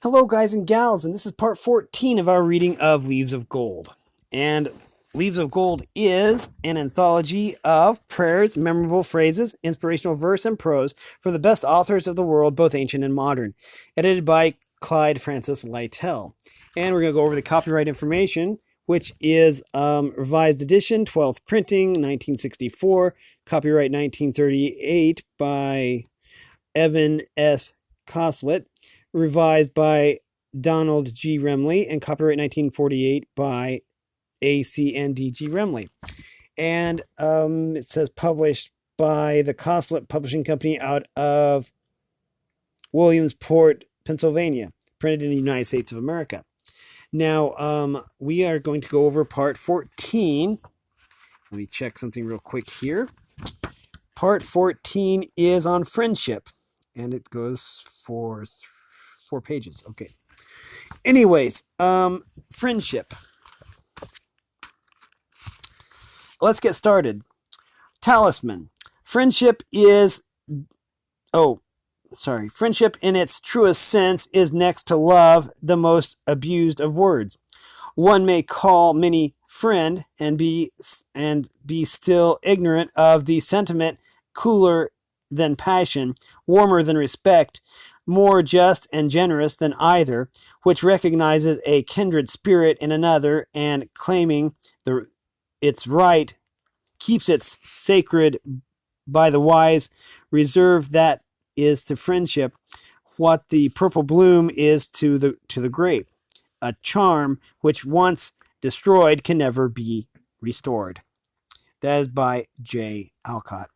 Hello, guys and gals, and this is part 14 of our reading of Leaves of Gold. And Leaves of Gold is an anthology of prayers, memorable phrases, inspirational verse, and prose from the best authors of the world, both ancient and modern, edited by Clyde Francis Lytle. And we're going to go over the copyright information, which is revised edition, 12th printing, 1964, copyright 1938 by Evan S. Coslet, revised by Donald G. Remley, and copyright 1948 by ACNDG Remley. And it says published by the Coslet Publishing Company out of Williamsport, Pennsylvania, printed in the United States of America. Now, we are going to go over part 14. Let me check something real quick here. Part 14 is on friendship, and it goes for 4 pages. Okay. Anyways, friendship. Let's get started. Talisman. Friendship in its truest sense is next to love the most abused of words. One may call many friend and be still ignorant of the sentiment cooler than passion, warmer than respect, more just and generous than either, which recognizes a kindred spirit in another and claiming its right, keeps its sacred by the wise reserve that is to friendship what the purple bloom is to the grape, a charm which once destroyed can never be restored. That is by J. Alcott.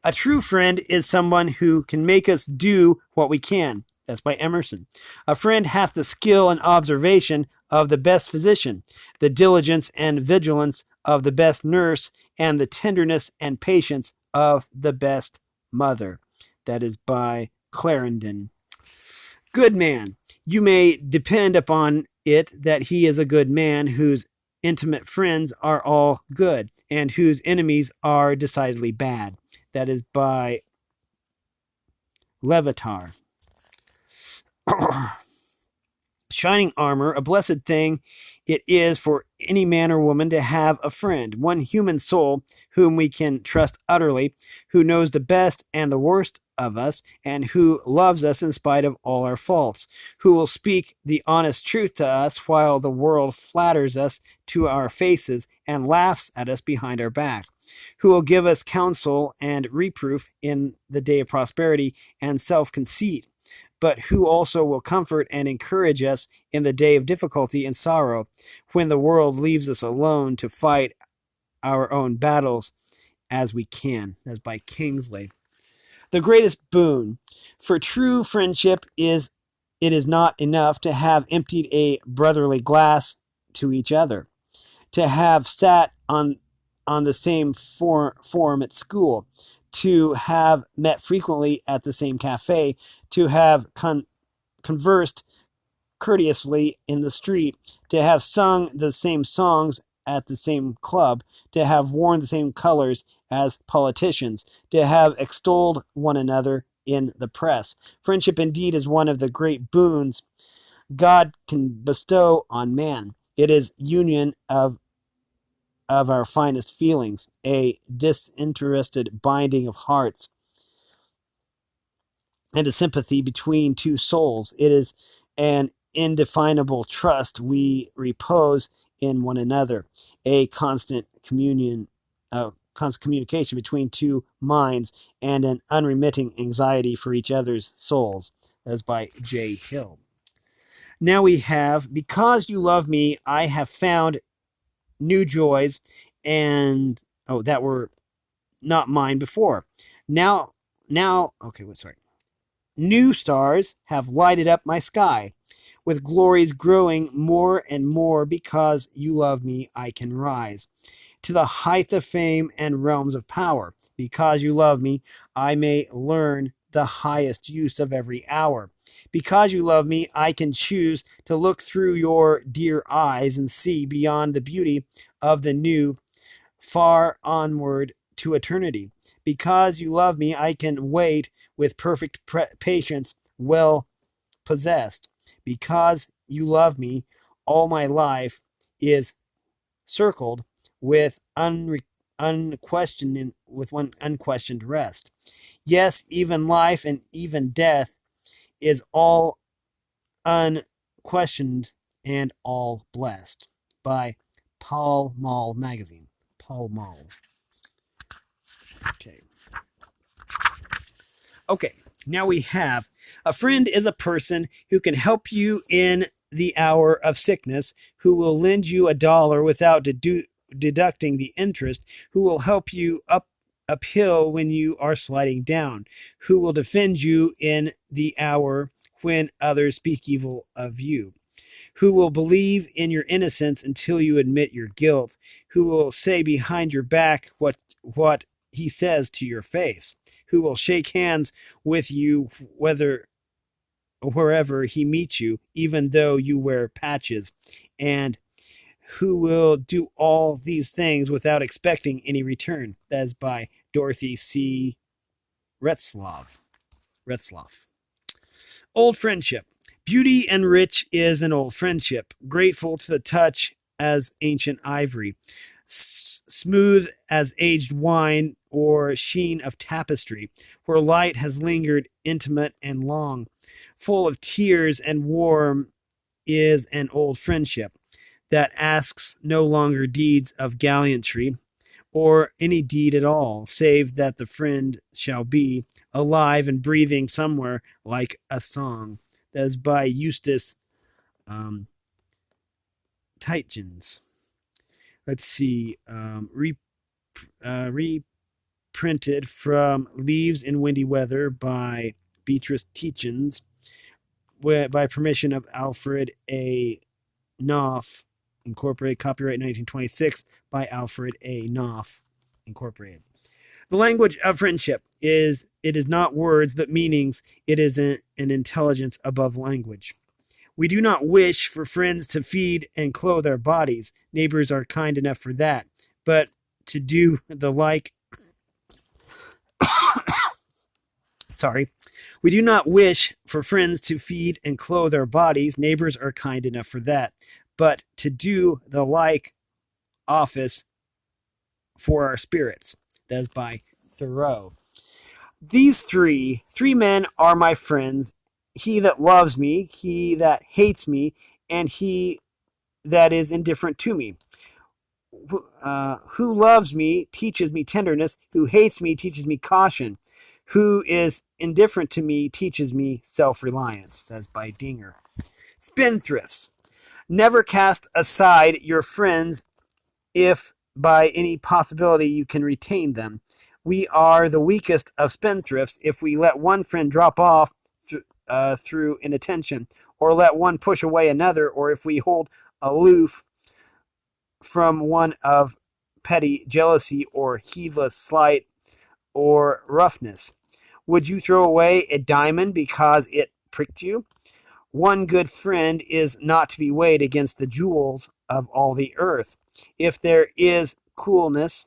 A true friend is someone who can make us do what we can. That's by Emerson. A friend hath the skill and observation of the best physician, the diligence and vigilance of the best nurse, and the tenderness and patience of the best mother. That is by Clarendon. Good man. You may depend upon it that he is a good man whose intimate friends are all good, and whose enemies are decidedly bad. That is by Levitar. Shining armor, a blessed thing it is for any man or woman to have a friend, one human soul whom we can trust utterly, who knows the best and the worst of us, and who loves us in spite of all our faults, who will speak the honest truth to us while the world flatters us to our faces and laughs at us behind our back, who will give us counsel and reproof in the day of prosperity and self-conceit, but who also will comfort and encourage us in the day of difficulty and sorrow, when the world leaves us alone to fight our own battles as we can. That's by Kingsley. The greatest boon for true friendship is it is not enough to have emptied a brotherly glass to each other, to have sat on the same form at school, to have met frequently at the same cafe, to have conversed courteously in the street, to have sung the same songs at the same club, to have worn the same colors as politicians, to have extolled one another in the press. Friendship indeed is one of the great boons God can bestow on man. It is union of our finest feelings, a disinterested binding of hearts, and a sympathy between two souls. It is an indefinable trust we repose in one another, a constant communication between two minds, and an unremitting anxiety for each other's souls. That's by J. Hill. Now we have, because you love me, I have found new joys that were not mine before. New stars have lighted up my sky, with glories growing more and more. Because you love me, I can rise to the height of fame and realms of power. Because you love me, I may learn the highest use of every hour. Because you love me, I can choose to look through your dear eyes and see beyond the beauty of the new, far onward to eternity. Because you love me, I can wait with perfect patience, well possessed. Because you love me, all my life is circled with one unquestioned rest. Yes, even life and even death is all unquestioned and all blessed. By Paul Mall Magazine. Paul Mall. Okay. Okay, now we have a friend is a person who can help you in the hour of sickness, who will lend you $1 without deducting the interest, who will help you uphill when you are sliding down, who will defend you in the hour when others speak evil of you, who will believe in your innocence until you admit your guilt, who will say behind your back what he says to your face, who will shake hands with you wherever he meets you, even though you wear patches, and who will do all these things without expecting any return. That is by Dorothy C. Retzloff. Old friendship. Beauty and rich is an old friendship, grateful to the touch as ancient ivory, smooth as aged wine or sheen of tapestry, where light has lingered intimate and long, full of tears and warm is an old friendship that asks no longer deeds of gallantry, or any deed at all, save that the friend shall be alive and breathing somewhere like a song. That is by Eustace Tietjens. Let's see. Reprinted from Leaves in Windy Weather by Beatrice Tietjens, by permission of Alfred A. Knopf, Incorporated, copyright 1926 by Alfred A. Knopf, Incorporated. The language of friendship is not words but meanings. It is an intelligence above language. We do not wish for friends to feed and clothe our bodies. Neighbors are kind enough for that. But to do the like, we do not wish for friends to feed and clothe our bodies. Neighbors are kind enough for that. But to do the like office for our spirits. That is by Thoreau. These three men are my friends. He that loves me, he that hates me, and he that is indifferent to me. Who loves me teaches me tenderness. Who hates me teaches me caution. Who is indifferent to me teaches me self-reliance. That's by Dinger. Spendthrifts. Never cast aside your friends if by any possibility you can retain them. We are the weakest of spendthrifts if we let one friend drop off through inattention, or let one push away another, or if we hold aloof from one of petty jealousy or heedless slight or roughness. Would you throw away a diamond because it pricked you? One good friend is not to be weighed against the jewels of all the earth. If there is coolness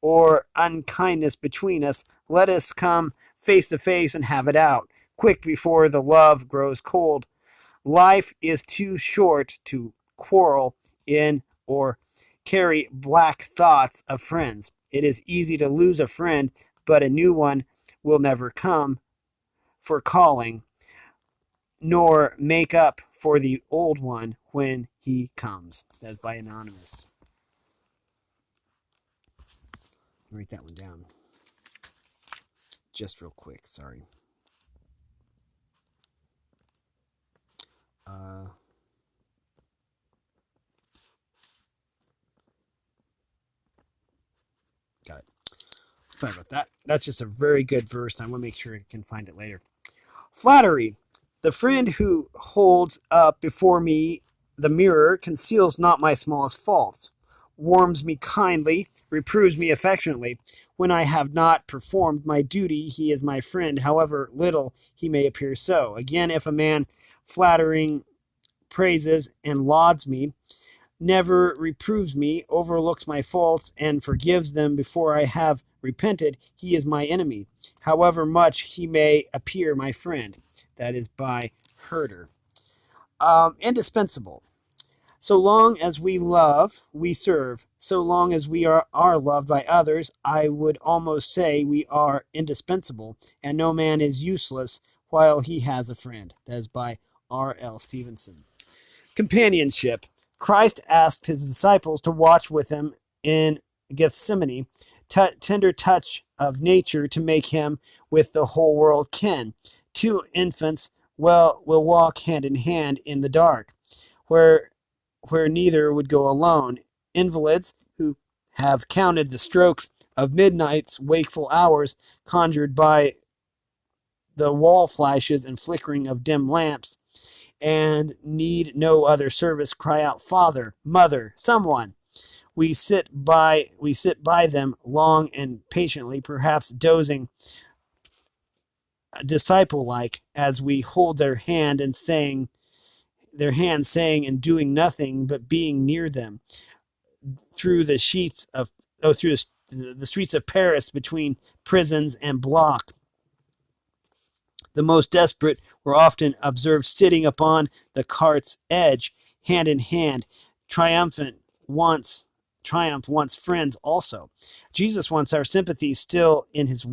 or unkindness between us, let us come face to face and have it out, quick before the love grows cold. Life is too short to quarrel in or carry black thoughts of friends. It is easy to lose a friend, but a new one will never come for calling, nor make up for the old one when he comes. That's by Anonymous. Write that one down. Just real quick, sorry. Got it. Sorry about that. That's just a very good verse. I want to make sure I can find it later. Flattery. The friend who holds up before me the mirror conceals not my smallest faults, warms me kindly, reproves me affectionately. When I have not performed my duty, he is my friend, however little he may appear so. Again, if a man flattering praises and lauds me, never reproves me, overlooks my faults, and forgives them before I have repented, he is my enemy, however much he may appear my friend. That is by Herder. Indispensable. So long as we love, we serve. So long as we are loved by others, I would almost say we are indispensable, and no man is useless while he has a friend. That is by R.L. Stevenson. Companionship. Christ asked his disciples to watch with him in Gethsemane, tender touch of nature to make him with the whole world kin. Two infants will walk hand in hand in the dark, where neither would go alone. Invalids who have counted the strokes of midnight's wakeful hours conjured by the wall flashes and flickering of dim lamps, and need no other service, cry out, Father, Mother, someone. We sit by them long and patiently, perhaps dozing, disciple like, as we hold their hands saying and doing nothing but being near them through the sheets of through the streets of Paris, between prisons and block. The most desperate were often observed sitting upon the cart's edge, hand in hand, triumphant once triumph wants friends also. Jesus wants our sympathy still in his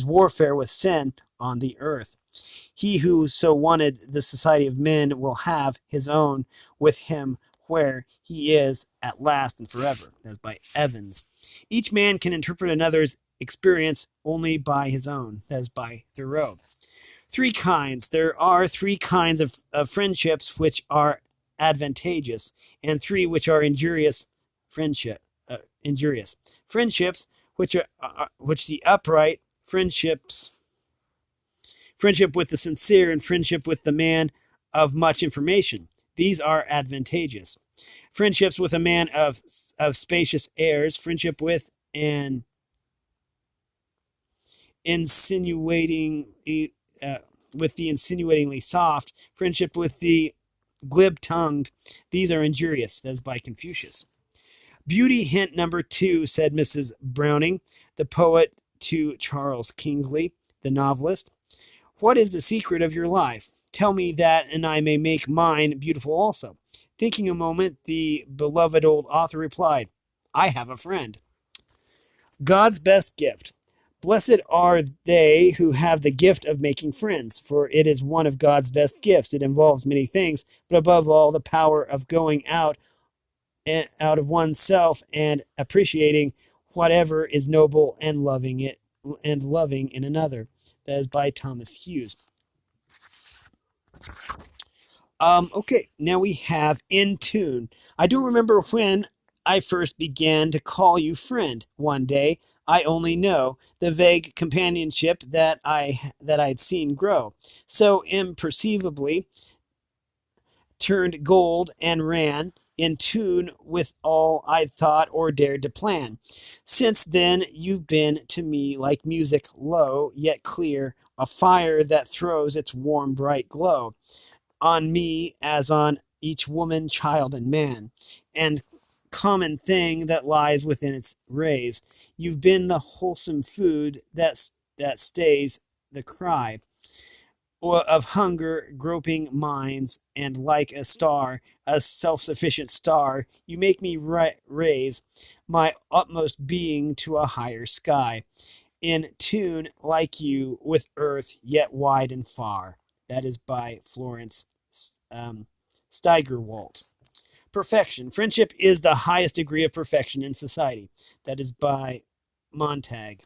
warfare with sin on the earth. He who so wanted the society of men will have his own with him where he is at last and forever. That's by Evans. Each man can interpret another's experience only by his own. That is by Thoreau. Three kinds. There are three kinds of friendships which are advantageous, and three which are injurious. Injurious friendships, which the upright friendship with the sincere, and friendship with the man of much information. These are advantageous. Friendships with a man of spacious airs, friendship with an insinuating with the insinuatingly soft, friendship with the glib-tongued. These are injurious. That's by Confucius. Beauty hint number 2, said Mrs. Browning, the poet, to Charles Kingsley, the novelist. What is the secret of your life? Tell me that, and I may make mine beautiful also. Thinking a moment, the beloved old author replied, I have a friend. God's best gift. Blessed are they who have the gift of making friends, for it is one of God's best gifts. It involves many things, but above all, the power of going out of oneself and appreciating whatever is noble and loving in another. That is by Thomas Hughes. Okay, now we have In Tune. I don't remember when I first began to call you friend one day. I only know the vague companionship that I'd seen grow so imperceivably turned gold and ran in tune with all I'd thought or dared to plan. Since then, you've been to me like music low yet clear, a fire that throws its warm bright glow on me as on each woman, child, and man, and common thing that lies within its rays. You've been the wholesome food that stays the cry of hunger groping minds, and like a self-sufficient star, you make me raise my utmost being to a higher sky, in tune like you with earth yet wide and far. That is by Florence Steigerwalt. Perfection. Friendship is the highest degree of perfection in society. That is by Montag.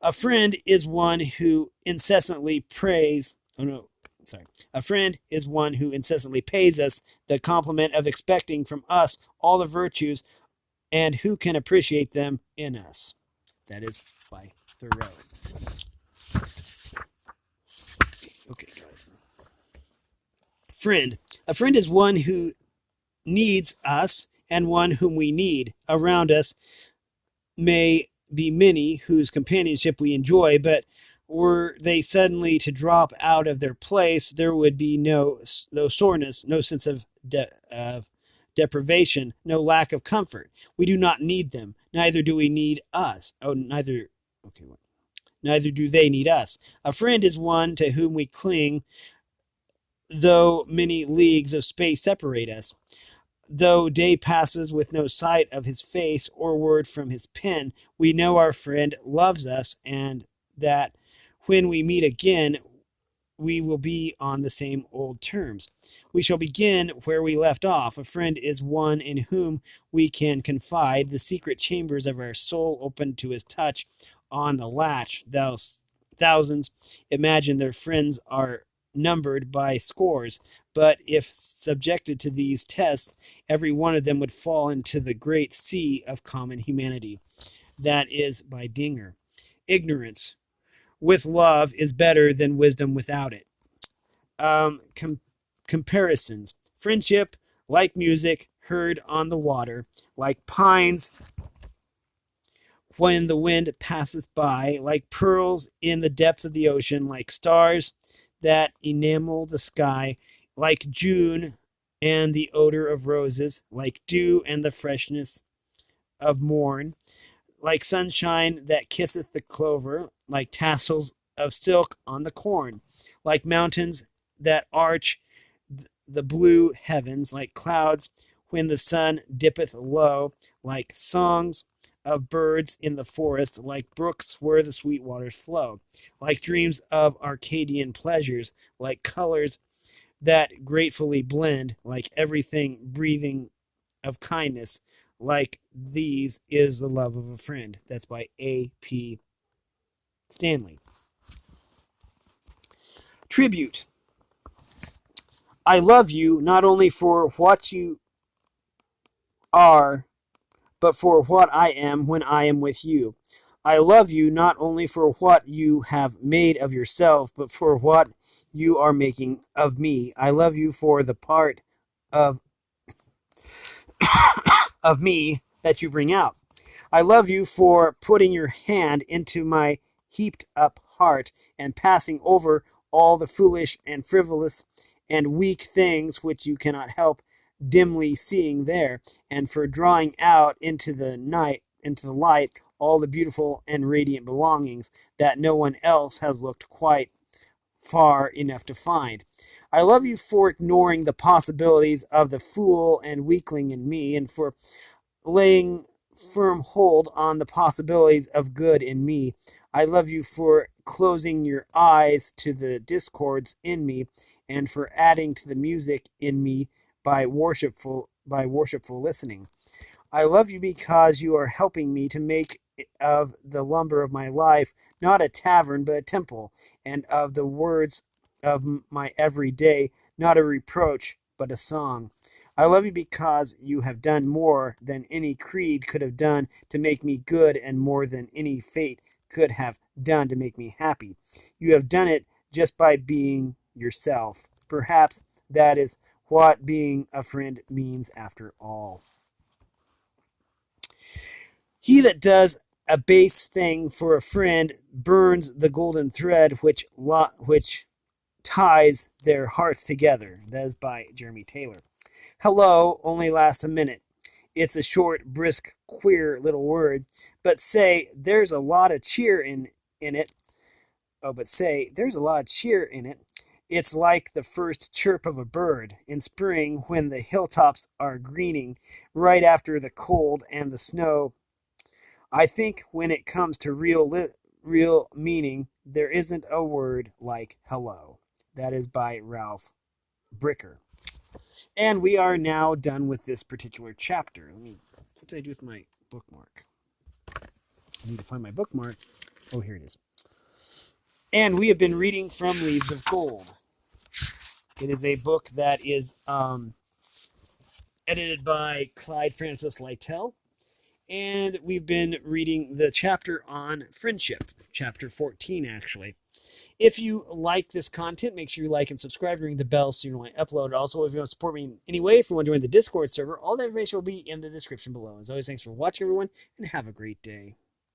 A friend is one who incessantly prays. Oh no, sorry. A friend is one who incessantly pays us the compliment of expecting from us all the virtues, and who can appreciate them in us. That is by Thoreau. Okay, guys. Friend. A friend is one who needs us and one whom we need. Around us may be many whose companionship we enjoy, but were they suddenly to drop out of their place, there would be no soreness, no sense of deprivation, no lack of comfort. We do not need them. Neither do we need us. Neither do they need us. A friend is one to whom we cling though many leagues of space separate us. Though day passes with no sight of his face or word from his pen, we know our friend loves us and that when we meet again, we will be on the same old terms. We shall begin where we left off. A friend is one in whom we can confide the secret chambers of our soul open to his touch on the latch. Thousands imagine their friends are numbered by scores, but if subjected to these tests, every one of them would fall into the great sea of common humanity. That is by Dinger. Ignorance with love is better than wisdom without it. Um, com- Comparisons. Friendship, like music, heard on the water, like pines when the wind passeth by, like pearls in the depths of the ocean, like stars that enamel the sky, like June and the odor of roses, like dew and the freshness of morn, like sunshine that kisseth the clover, like tassels of silk on the corn, like mountains that arch the blue heavens, like clouds when the sun dippeth low, like songs of birds in the forest, like brooks where the sweet waters flow, like dreams of Arcadian pleasures, like colors that gratefully blend, like everything breathing of kindness, like these is the love of a friend. That's by A.P. Stanley. Tribute. I love you not only for what you are, but for what I am when I am with you. I love you not only for what you have made of yourself, but for what you are making of me. I love you for the part of me that you bring out. I love you for putting your hand into my heaped up heart and passing over all the foolish and frivolous and weak things which you cannot help dimly seeing there, and for drawing out into the light, all the beautiful and radiant belongings that no one else has looked quite far enough to find. I love you for ignoring the possibilities of the fool and weakling in me, and for laying firm hold on the possibilities of good in me. I love you for closing your eyes to the discords in me, and for adding to the music in me by worshipful listening. I love you because you are helping me to make of the lumber of my life not a tavern but a temple, and of the words of my every day not a reproach but a song. I love you because you have done more than any creed could have done to make me good, and more than any fate could have done to make me happy. You have done it just by being yourself. Perhaps that is what being a friend means after all. He that does a base thing for a friend burns the golden thread which ties their hearts together. That is by Jeremy Taylor. Hello only lasts a minute. It's a short, brisk, queer little word, but say there's a lot of cheer in it. Oh, but say there's a lot of cheer in it. It's like the first chirp of a bird in spring when the hilltops are greening right after the cold and the snow. I think when it comes to real meaning, there isn't a word like hello. That is by Ralph Bricker. And we are now done with this particular chapter. What did I do with my bookmark? I need to find my bookmark. Oh, here it is. And we have been reading from Leaves of Gold. It is a book that is edited by Clyde Francis Lytle. And we've been reading the chapter on friendship, chapter 14, actually. If you like this content, make sure you like and subscribe, ring the bell so you know when I upload. Also, if you want to support me in any way, if you want to join the Discord server, all that information will be in the description below. As always, thanks for watching, everyone, and have a great day.